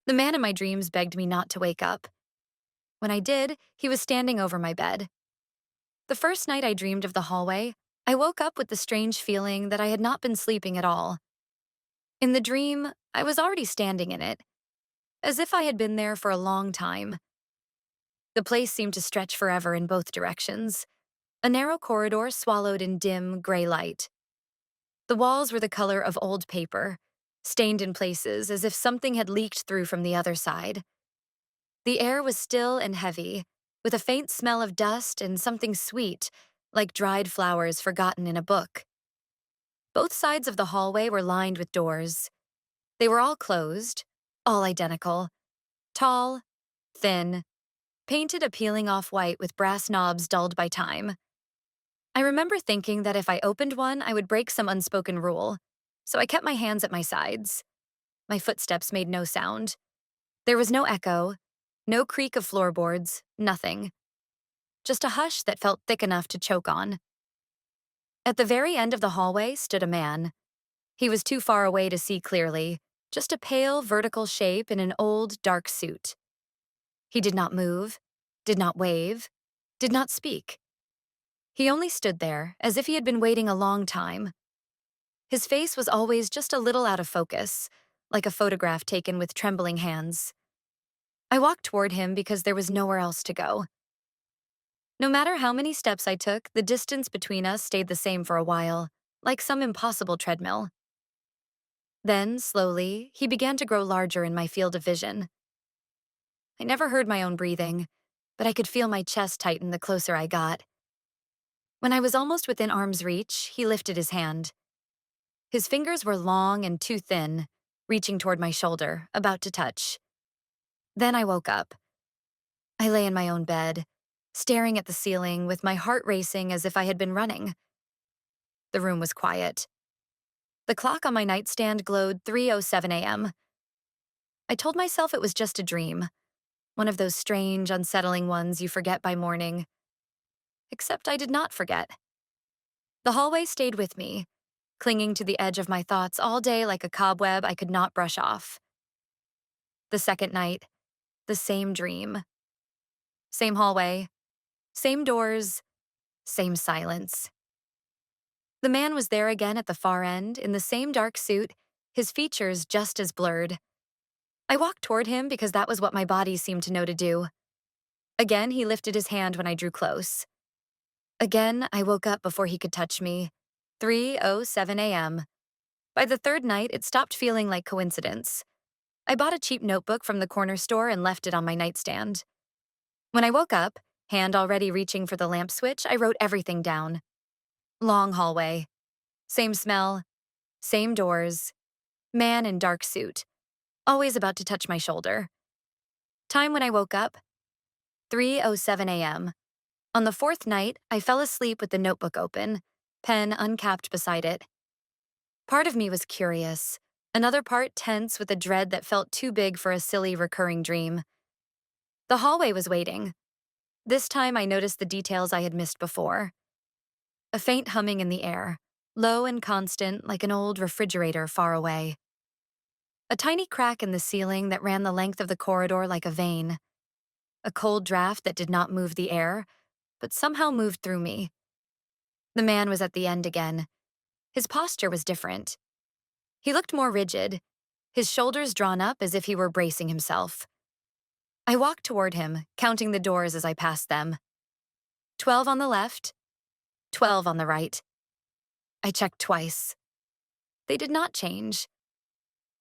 The man in my dreams begged me not to wake up. When I did, he was standing over my bed. The first night I dreamed of the hallway, I woke up with the strange feeling that I had not been sleeping at all. In the dream, I was already standing in it, as if I had been there for a long time. The place seemed to stretch forever in both directions, a narrow corridor swallowed in dim, gray light. The walls were the color of old paper, stained in places as if something had leaked through from the other side. The air was still and heavy, with a faint smell of dust and something sweet, like dried flowers forgotten in a book. Both sides of the hallway were lined with doors. They were all closed, all identical, tall, thin, painted a peeling off-white with brass knobs dulled by time. I remember thinking that if I opened one, I would break some unspoken rule, so I kept my hands at my sides. My footsteps made no sound. There was no echo, no creak of floorboards, nothing. Just a hush that felt thick enough to choke on. At the very end of the hallway stood a man. He was too far away to see clearly, just a pale, vertical shape in an old, dark suit. He did not move, did not wave, did not speak. He only stood there, as if he had been waiting a long time. His face was always just a little out of focus, like a photograph taken with trembling hands. I walked toward him because there was nowhere else to go. No matter how many steps I took, the distance between us stayed the same for a while, like some impossible treadmill. Then, slowly, he began to grow larger in my field of vision. I never heard my own breathing, but I could feel my chest tighten the closer I got. When I was almost within arm's reach, he lifted his hand. His fingers were long and too thin, reaching toward my shoulder, about to touch. Then I woke up. I lay in my own bed, staring at the ceiling with my heart racing as if I had been running. The room was quiet. The clock on my nightstand glowed 3:07 a.m. I told myself it was just a dream, one of those strange, unsettling ones you forget by morning. Except I did not forget. The hallway stayed with me, clinging to the edge of my thoughts all day like a cobweb I could not brush off. The second night, the same dream. Same hallway, same doors, same silence. The man was there again at the far end, in the same dark suit, his features just as blurred. I walked toward him because that was what my body seemed to know to do. Again, he lifted his hand when I drew close. Again, I woke up before he could touch me. 3:07 a.m. By the third night, it stopped feeling like coincidence. I bought a cheap notebook from the corner store and left it on my nightstand. When I woke up, hand already reaching for the lamp switch, I wrote everything down. Long hallway. Same smell. Same doors. Man in dark suit. Always about to touch my shoulder. Time when I woke up, 3:07 a.m. On the fourth night, I fell asleep with the notebook open, pen uncapped beside it. Part of me was curious, another part tense with a dread that felt too big for a silly recurring dream. The hallway was waiting. This time I noticed the details I had missed before. A faint humming in the air, low and constant like an old refrigerator far away. A tiny crack in the ceiling that ran the length of the corridor like a vein. A cold draft that did not move the air, but somehow moved through me. The man was at the end again. His posture was different. He looked more rigid, his shoulders drawn up as if he were bracing himself. I walked toward him, counting the doors as I passed them. 12 on the left, 12 on the right. I checked twice. They did not change.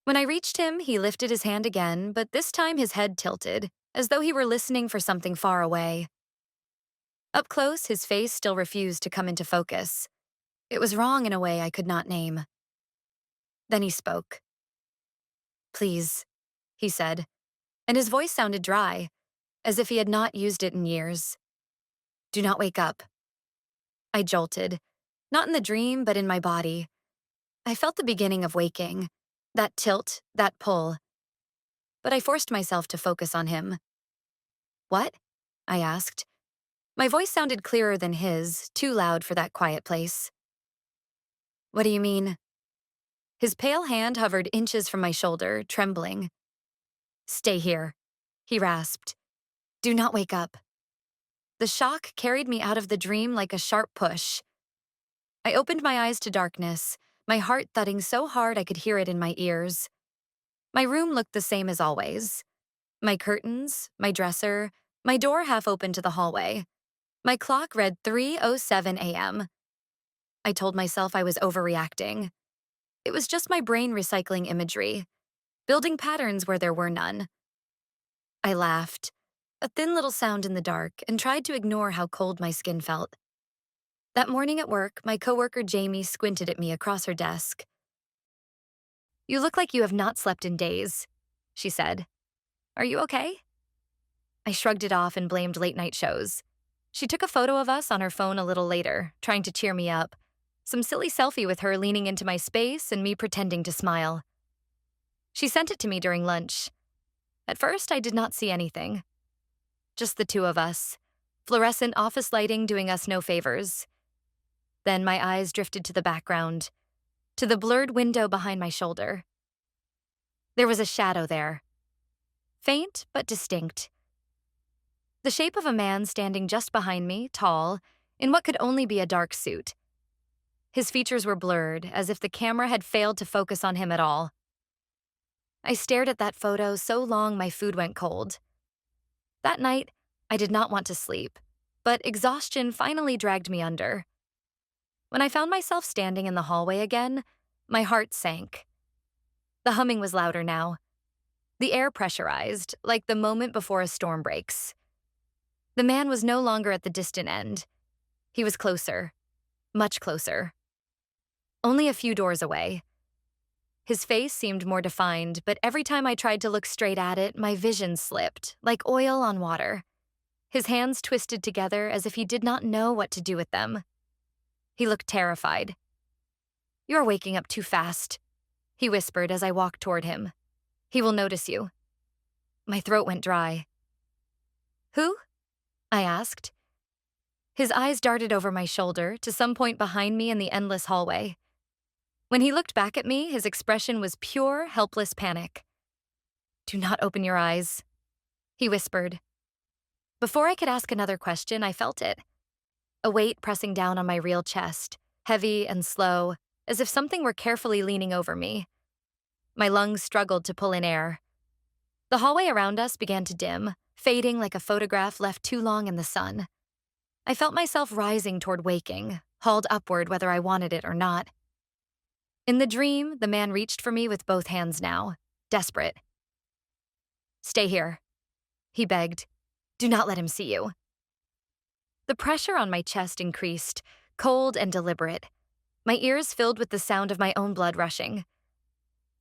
When I reached him, he lifted his hand again, but this time his head tilted, as though he were listening for something far away. Up close, his face still refused to come into focus. It was wrong in a way I could not name. Then he spoke. "Please," he said, and his voice sounded dry, as if he had not used it in years. "Do not wake up." I jolted, not in the dream, but in my body. I felt the beginning of waking, that tilt, that pull. But I forced myself to focus on him. "What?" I asked. My voice sounded clearer than his, too loud for that quiet place. "What do you mean?" His pale hand hovered inches from my shoulder, trembling. Stay here, he rasped. Do not wake up. The shock carried me out of the dream like a sharp push. I opened my eyes to darkness, my heart thudding so hard I could hear it in my ears. My room looked the same as always. My curtains, my dresser, my door half open to the hallway. My clock read 3:07 a.m. I told myself I was overreacting. It was just my brain recycling imagery, building patterns where there were none. I laughed, a thin little sound in the dark, and tried to ignore how cold my skin felt. That morning at work, my coworker Jamie squinted at me across her desk. You look like you have not slept in days, she said. Are you okay? I shrugged it off and blamed late-night shows. She took a photo of us on her phone a little later, trying to cheer me up. Some silly selfie with her leaning into my space and me pretending to smile. She sent it to me during lunch. At first, I did not see anything. Just the two of us, fluorescent office lighting doing us no favors. Then my eyes drifted to the background, to the blurred window behind my shoulder. There was a shadow there. Faint but distinct. The shape of a man standing just behind me, tall, in what could only be a dark suit. His features were blurred, as if the camera had failed to focus on him at all. I stared at that photo so long my food went cold. That night, I did not want to sleep, but exhaustion finally dragged me under. When I found myself standing in the hallway again, my heart sank. The humming was louder now. The air pressurized, like the moment before a storm breaks. The man was no longer at the distant end. He was closer, much closer. Only a few doors away. His face seemed more defined, but every time I tried to look straight at it, my vision slipped, like oil on water. His hands twisted together as if he did not know what to do with them. He looked terrified. You're waking up too fast, he whispered as I walked toward him. He will notice you. My throat went dry. Who? I asked. His eyes darted over my shoulder to some point behind me in the endless hallway. When he looked back at me, his expression was pure, helpless panic. Do not open your eyes, he whispered. Before I could ask another question, I felt it. A weight pressing down on my real chest, heavy and slow, as if something were carefully leaning over me. My lungs struggled to pull in air. The hallway around us began to dim, fading like a photograph left too long in the sun. I felt myself rising toward waking, hauled upward whether I wanted it or not. In the dream, the man reached for me with both hands now, desperate. Stay here, he begged. Do not let him see you. The pressure on my chest increased, cold and deliberate, my ears filled with the sound of my own blood rushing.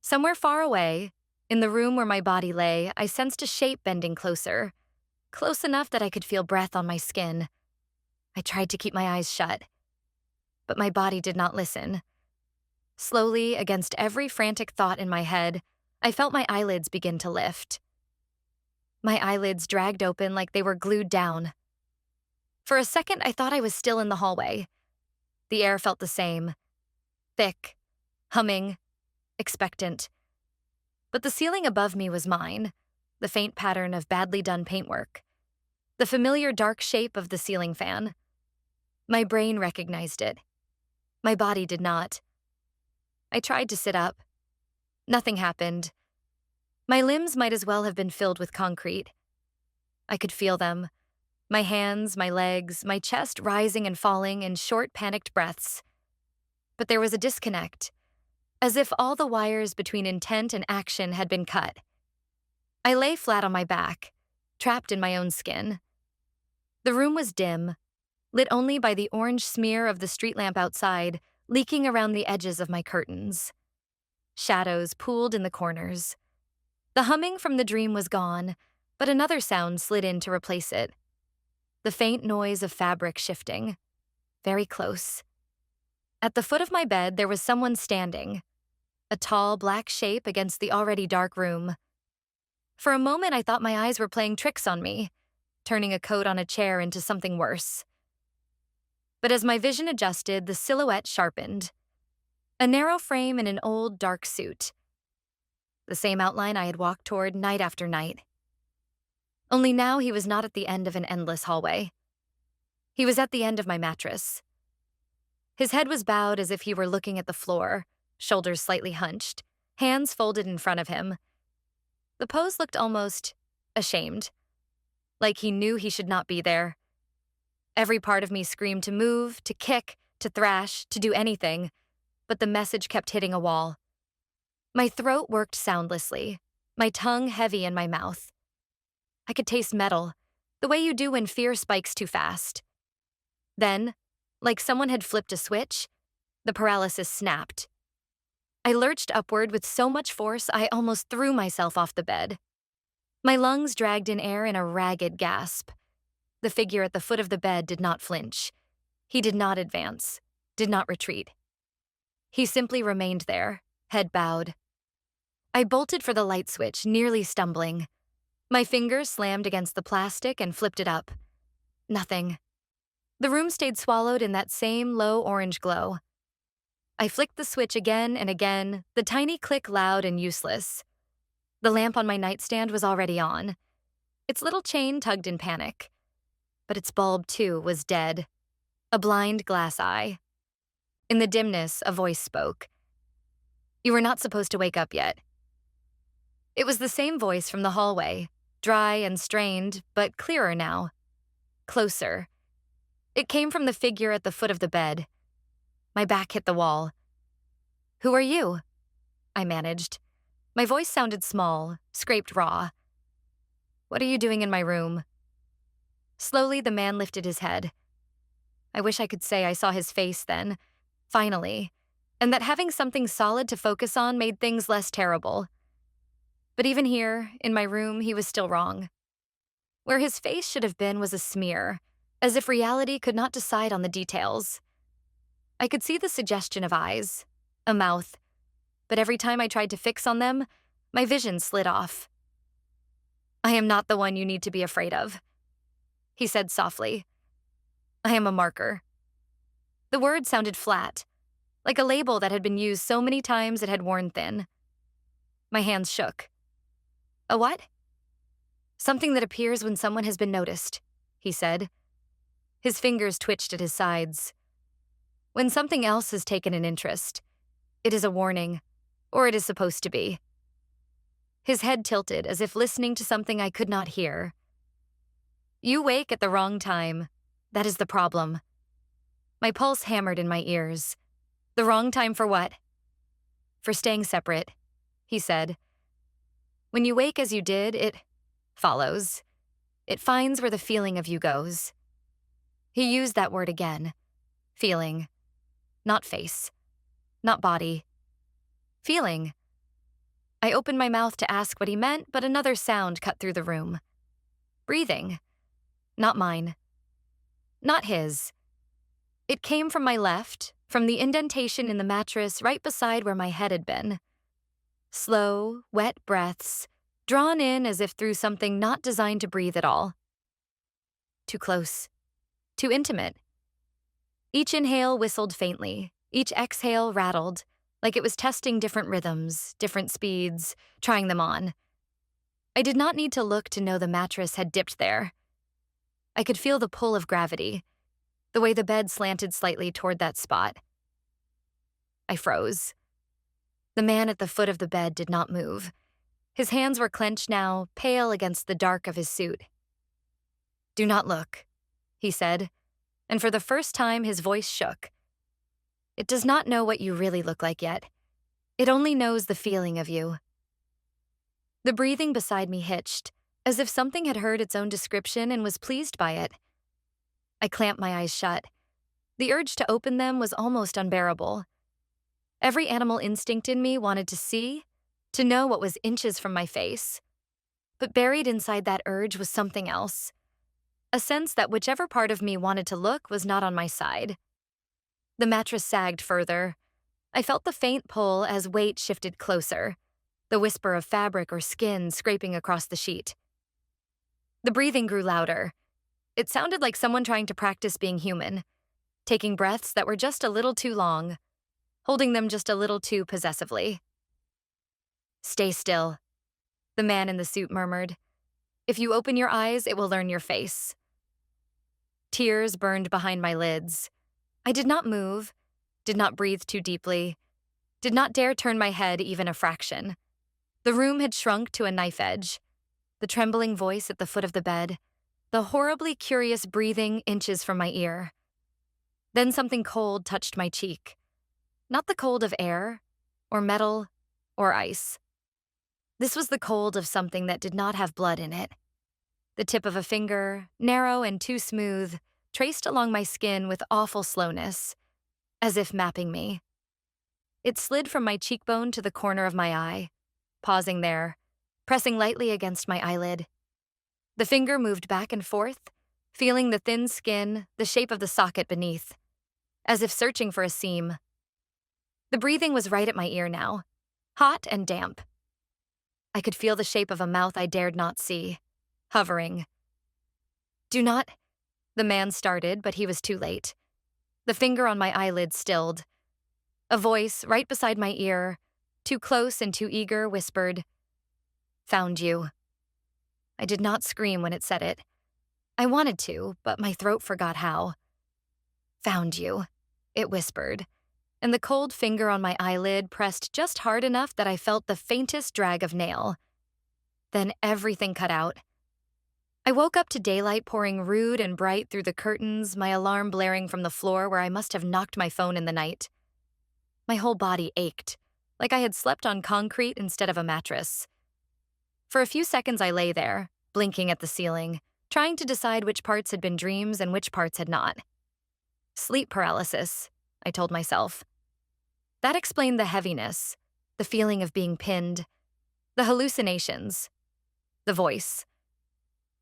Somewhere far away, in the room where my body lay, I sensed a shape bending closer, close enough that I could feel breath on my skin. I tried to keep my eyes shut, but my body did not listen. Slowly, against every frantic thought in my head, I felt my eyelids begin to lift. My eyelids dragged open like they were glued down. For a second, I thought I was still in the hallway. The air felt the same, thick, humming, expectant. But the ceiling above me was mine, the faint pattern of badly done paintwork, the familiar dark shape of the ceiling fan. My brain recognized it. My body did not. I tried to sit up. Nothing happened. My limbs might as well have been filled with concrete. I could feel them. My hands, my legs, my chest rising and falling in short, panicked breaths. But there was a disconnect, as if all the wires between intent and action had been cut. I lay flat on my back, trapped in my own skin. The room was dim, lit only by the orange smear of the street lamp outside, leaking around the edges of my curtains. Shadows pooled in the corners. The humming from the dream was gone, but another sound slid in to replace it. The faint noise of fabric shifting. Very close. At the foot of my bed, there was someone standing, a tall, black shape against the already dark room. For a moment, I thought my eyes were playing tricks on me, turning a coat on a chair into something worse. But as my vision adjusted, the silhouette sharpened. A narrow frame in an old, dark suit. the same outline I had walked toward night after night. Only now he was not at the end of an endless hallway. He was at the end of my mattress. His head was bowed as if he were looking at the floor, shoulders slightly hunched, hands folded in front of him. The pose looked almost ashamed, like he knew he should not be there. Every part of me screamed to move, to kick, to thrash, to do anything, but the message kept hitting a wall. My throat worked soundlessly, my tongue heavy in my mouth. I could taste metal, the way you do when fear spikes too fast. Then, like someone had flipped a switch, the paralysis snapped. I lurched upward with so much force I almost threw myself off the bed. My lungs dragged in air in a ragged gasp. The figure at the foot of the bed did not flinch. He did not advance, did not retreat. He simply remained there, head bowed. I bolted for the light switch, nearly stumbling. My fingers slammed against the plastic and flipped it up. Nothing. The room stayed swallowed in that same low orange glow. I flicked the switch again and again, the tiny click loud and useless. The lamp on my nightstand was already on. Its little chain tugged in panic. But its bulb, too, was dead. A blind glass eye. In the dimness, a voice spoke. "You were not supposed to wake up yet." It was the same voice from the hallway, dry and strained, but clearer now. Closer. It came from the figure at the foot of the bed. My back hit the wall. "Who are you?" I managed. My voice sounded small, scraped raw. "What are you doing in my room?" Slowly, the man lifted his head. I wish I could say I saw his face then, finally, and that having something solid to focus on made things less terrible. But even here, in my room, he was still wrong. Where his face should have been was a smear, as if reality could not decide on the details. I could see the suggestion of eyes, a mouth, but every time I tried to fix on them, my vision slid off. "I am not the one you need to be afraid of," he said softly. "I am a marker." The word sounded flat, like a label that had been used so many times it had worn thin. My hands shook. "A what?" "Something that appears when someone has been noticed," he said. His fingers twitched at his sides. "When something else has taken an interest, it is a warning, or it is supposed to be." His head tilted as if listening to something I could not hear. "You wake at the wrong time. That is the problem." My pulse hammered in my ears. "The wrong time for what?" "For staying separate," he said. "When you wake as you did, it follows. It finds where the feeling of you goes." He used that word again. Feeling. Not face. Not body. Feeling. I opened my mouth to ask what he meant, but another sound cut through the room. Breathing. Not mine. Not his. It came from my left, from the indentation in the mattress right beside where my head had been. Slow, wet breaths, drawn in as if through something not designed to breathe at all. Too close. Too intimate. Each inhale whistled faintly, each exhale rattled, like it was testing different rhythms, different speeds, trying them on. I did not need to look to know the mattress had dipped there. I could feel the pull of gravity, the way the bed slanted slightly toward that spot. I froze. The man at the foot of the bed did not move. His hands were clenched now, pale against the dark of his suit. "Do not look," he said, and for the first time his voice shook. "It does not know what you really look like yet. It only knows the feeling of you." The breathing beside me hitched, as if something had heard its own description and was pleased by it. I clamped my eyes shut. The urge to open them was almost unbearable. Every animal instinct in me wanted to see, to know what was inches from my face. But buried inside that urge was something else. A sense that whichever part of me wanted to look was not on my side. The mattress sagged further. I felt the faint pull as weight shifted closer, the whisper of fabric or skin scraping across the sheet. The breathing grew louder. It sounded like someone trying to practice being human, taking breaths that were just a little too long, holding them just a little too possessively. Stay still, the man in the suit murmured. If you open your eyes, it will learn your face. Tears burned behind my lids. I did not move, did not breathe too deeply, did not dare turn my head even a fraction. The room had shrunk to a knife edge. The trembling voice at the foot of the bed, the horribly curious breathing inches from my ear. Then something cold touched my cheek. Not the cold of air, or metal, or ice. This was the cold of something that did not have blood in it. The tip of a finger, narrow and too smooth, traced along my skin with awful slowness, as if mapping me. It slid from my cheekbone to the corner of my eye, pausing there, pressing lightly against my eyelid. The finger moved back and forth, feeling the thin skin, the shape of the socket beneath, as if searching for a seam. The breathing was right at my ear now, hot and damp. I could feel the shape of a mouth I dared not see, hovering. Do not, the man started, but he was too late. The finger on my eyelid stilled. A voice right beside my ear, too close and too eager, whispered, "Found you." I did not scream when it said it. I wanted to, but my throat forgot how. "Found you," it whispered, and the cold finger on my eyelid pressed just hard enough that I felt the faintest drag of nail. Then everything cut out. I woke up to daylight pouring rude and bright through the curtains, my alarm blaring from the floor where I must have knocked my phone in the night. My whole body ached, like I had slept on concrete instead of a mattress. For a few seconds I lay there, blinking at the ceiling, trying to decide which parts had been dreams and which parts had not. Sleep paralysis, I told myself. That explained the heaviness, the feeling of being pinned, the hallucinations, the voice.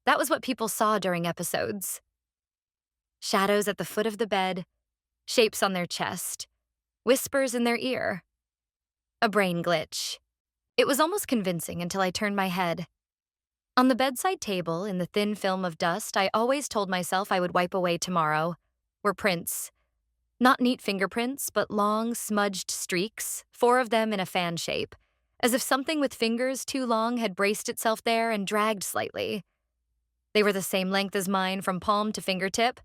That was what people saw during episodes. Shadows at the foot of the bed, shapes on their chest, whispers in their ear. A brain glitch. It was almost convincing until I turned my head. On the bedside table, in the thin film of dust I always told myself I would wipe away tomorrow, were prints. Not neat fingerprints, but long, smudged streaks, 4 of them in a fan shape, as if something with fingers too long had braced itself there and dragged slightly. They were the same length as mine from palm to fingertip,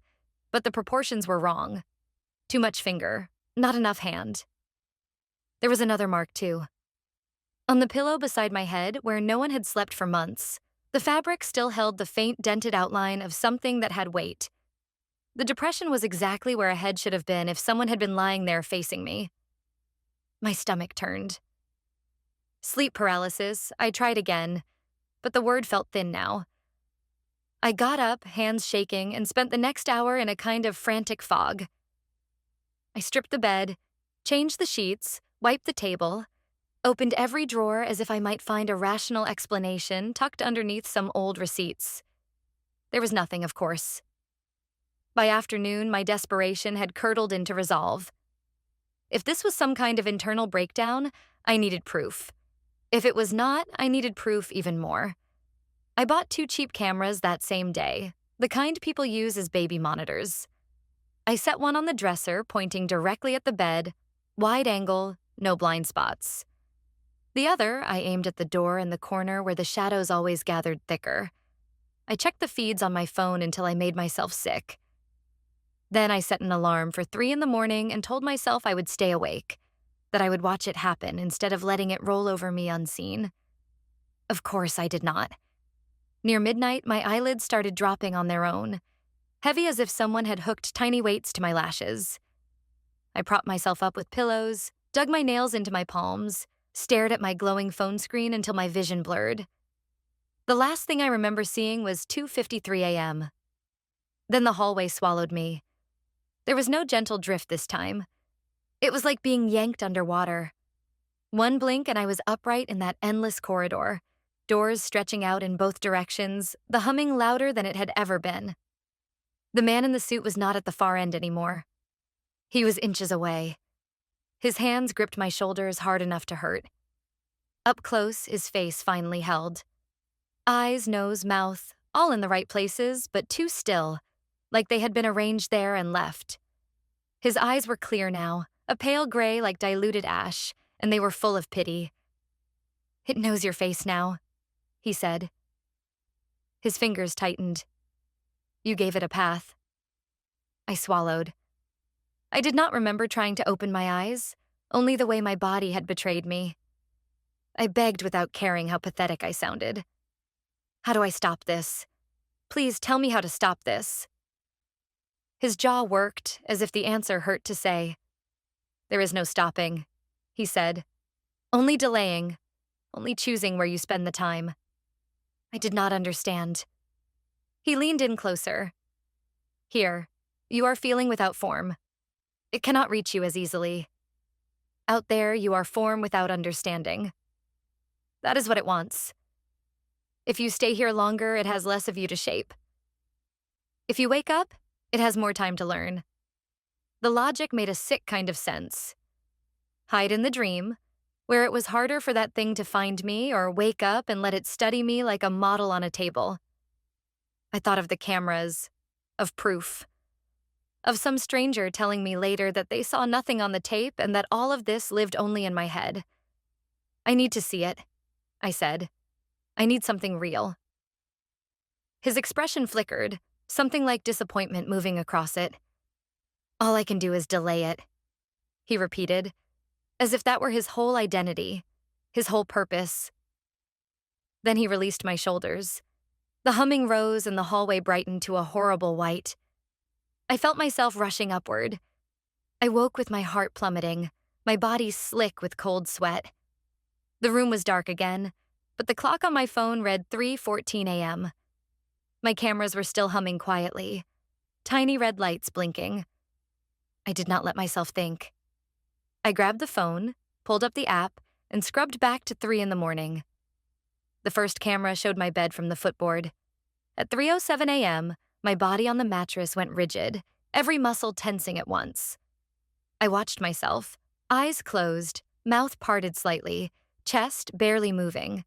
but the proportions were wrong. Too much finger, not enough hand. There was another mark, too. On the pillow beside my head, where no one had slept for months, the fabric still held the faint dented outline of something that had weight. The depression was exactly where a head should have been if someone had been lying there facing me. My stomach turned. Sleep paralysis, I tried again, but the word felt thin now. I got up, hands shaking, and spent the next hour in a kind of frantic fog. I stripped the bed, changed the sheets, wiped the table, opened every drawer as if I might find a rational explanation tucked underneath some old receipts. There was nothing, of course. By afternoon, my desperation had curdled into resolve. If this was some kind of internal breakdown, I needed proof. If it was not, I needed proof even more. I bought 2 cheap cameras that same day, the kind people use as baby monitors. I set one on the dresser, pointing directly at the bed, wide angle, no blind spots. The other I aimed at the door in the corner where the shadows always gathered thicker. I checked the feeds on my phone until I made myself sick. Then I set an alarm for 3 in the morning and told myself I would stay awake, that I would watch it happen instead of letting it roll over me unseen. Of course I did not. Near midnight, my eyelids started dropping on their own, heavy as if someone had hooked tiny weights to my lashes. I propped myself up with pillows, dug my nails into my palms, stared at my glowing phone screen until my vision blurred. The last thing I remember seeing was 2:53 a.m. Then the hallway swallowed me. There was no gentle drift this time. It was like being yanked underwater. One blink and I was upright in that endless corridor, doors stretching out in both directions, the humming louder than it had ever been. The man in the suit was not at the far end anymore. He was inches away. His hands gripped my shoulders hard enough to hurt. Up close, his face finally held. Eyes, nose, mouth, all in the right places, but too still, like they had been arranged there and left. His eyes were clear now, a pale gray like diluted ash, and they were full of pity. It knows your face now, he said. His fingers tightened. You gave it a path. I swallowed. I did not remember trying to open my eyes, only the way my body had betrayed me. I begged without caring how pathetic I sounded. How do I stop this? Please tell me how to stop this. His jaw worked, as if the answer hurt to say. There is no stopping, he said. Only delaying, only choosing where you spend the time. I did not understand. He leaned in closer. Here, you are feeling without form. It cannot reach you as easily. Out there, you are form without understanding. That is what it wants. If you stay here longer, it has less of you to shape. If you wake up, it has more time to learn. The logic made a sick kind of sense. Hide in the dream, where it was harder for that thing to find me, or wake up and let it study me like a model on a table. I thought of the cameras, of proof, of some stranger telling me later that they saw nothing on the tape and that all of this lived only in my head. I need to see it, I said. I need something real. His expression flickered, something like disappointment moving across it. All I can do is delay it, he repeated, as if that were his whole identity, his whole purpose. Then he released my shoulders. The humming rose and the hallway brightened to a horrible white. I felt myself rushing upward. I woke with my heart plummeting, my body slick with cold sweat. The room was dark again, but the clock on my phone read 3:14 a.m. My cameras were still humming quietly, tiny red lights blinking. I did not let myself think. I grabbed the phone, pulled up the app, and scrubbed back to 3 in the morning. The first camera showed my bed from the footboard. At 3:07 a.m., my body on the mattress went rigid, every muscle tensing at once. I watched myself, eyes closed, mouth parted slightly, chest barely moving.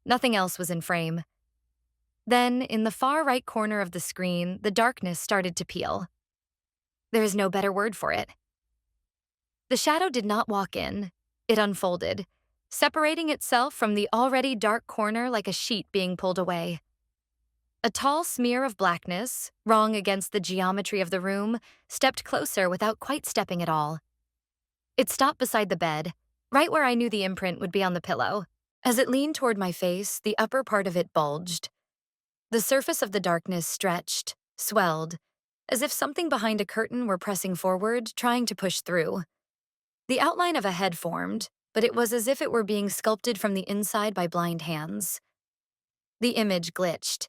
Nothing else was in frame. Then, in the far right corner of the screen, the darkness started to peel. There is no better word for it. The shadow did not walk in. It unfolded, separating itself from the already dark corner like a sheet being pulled away. A tall smear of blackness, wrong against the geometry of the room, stepped closer without quite stepping at all. It stopped beside the bed, right where I knew the imprint would be on the pillow. As it leaned toward my face, the upper part of it bulged. The surface of the darkness stretched, swelled, as if something behind a curtain were pressing forward, trying to push through. The outline of a head formed, but it was as if it were being sculpted from the inside by blind hands. The image glitched.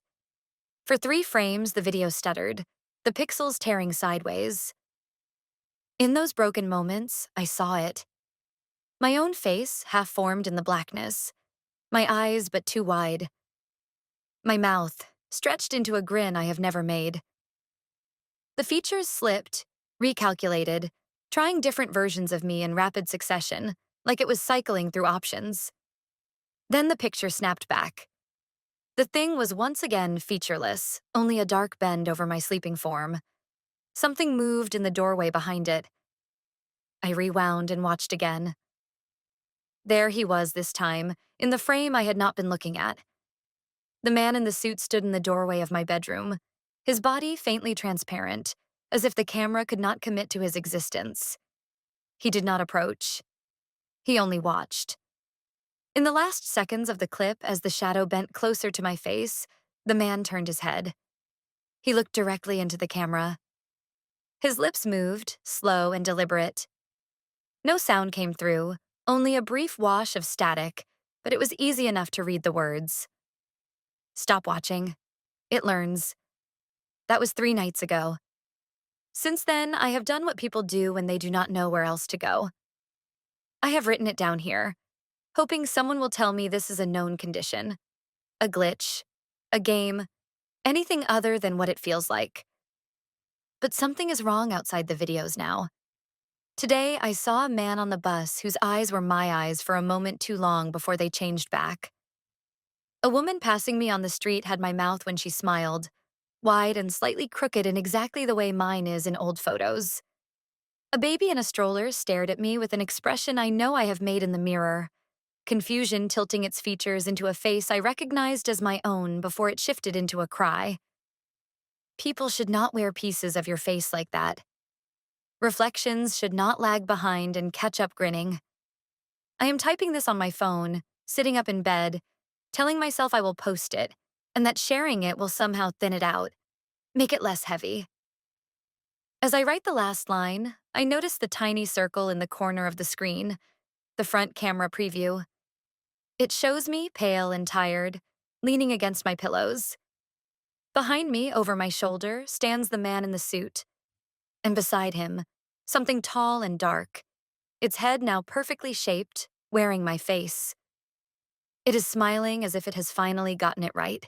For 3 frames, the video stuttered, the pixels tearing sideways. In those broken moments, I saw it. My own face, half-formed in the blackness. My eyes, but too wide. My mouth, stretched into a grin I have never made. The features slipped, recalculated, trying different versions of me in rapid succession, like it was cycling through options. Then the picture snapped back. The thing was once again featureless, only a dark bend over my sleeping form. Something moved in the doorway behind it. I rewound and watched again. There he was this time, in the frame I had not been looking at. The man in the suit stood in the doorway of my bedroom, his body faintly transparent, as if the camera could not commit to his existence. He did not approach. He only watched. In the last seconds of the clip, as the shadow bent closer to my face, the man turned his head. He looked directly into the camera. His lips moved, slow and deliberate. No sound came through, only a brief wash of static, but it was easy enough to read the words. Stop watching. It learns. That was 3 nights ago. Since then, I have done what people do when they do not know where else to go. I have written it down here, hoping someone will tell me this is a known condition, a glitch, a game, anything other than what it feels like. But something is wrong outside the videos now. Today, I saw a man on the bus whose eyes were my eyes for a moment too long before they changed back. A woman passing me on the street had my mouth when she smiled, wide and slightly crooked in exactly the way mine is in old photos. A baby in a stroller stared at me with an expression I know I have made in the mirror, confusion tilting its features into a face I recognized as my own before it shifted into a cry. People should not wear pieces of your face like that. Reflections should not lag behind and catch up grinning. I am typing this on my phone, sitting up in bed, telling myself I will post it, and that sharing it will somehow thin it out, make it less heavy. As I write the last line, I notice the tiny circle in the corner of the screen, the front camera preview. It shows me, pale and tired, leaning against my pillows. Behind me, over my shoulder, stands the man in the suit. And beside him, something tall and dark, its head now perfectly shaped, wearing my face. It is smiling as if it has finally gotten it right.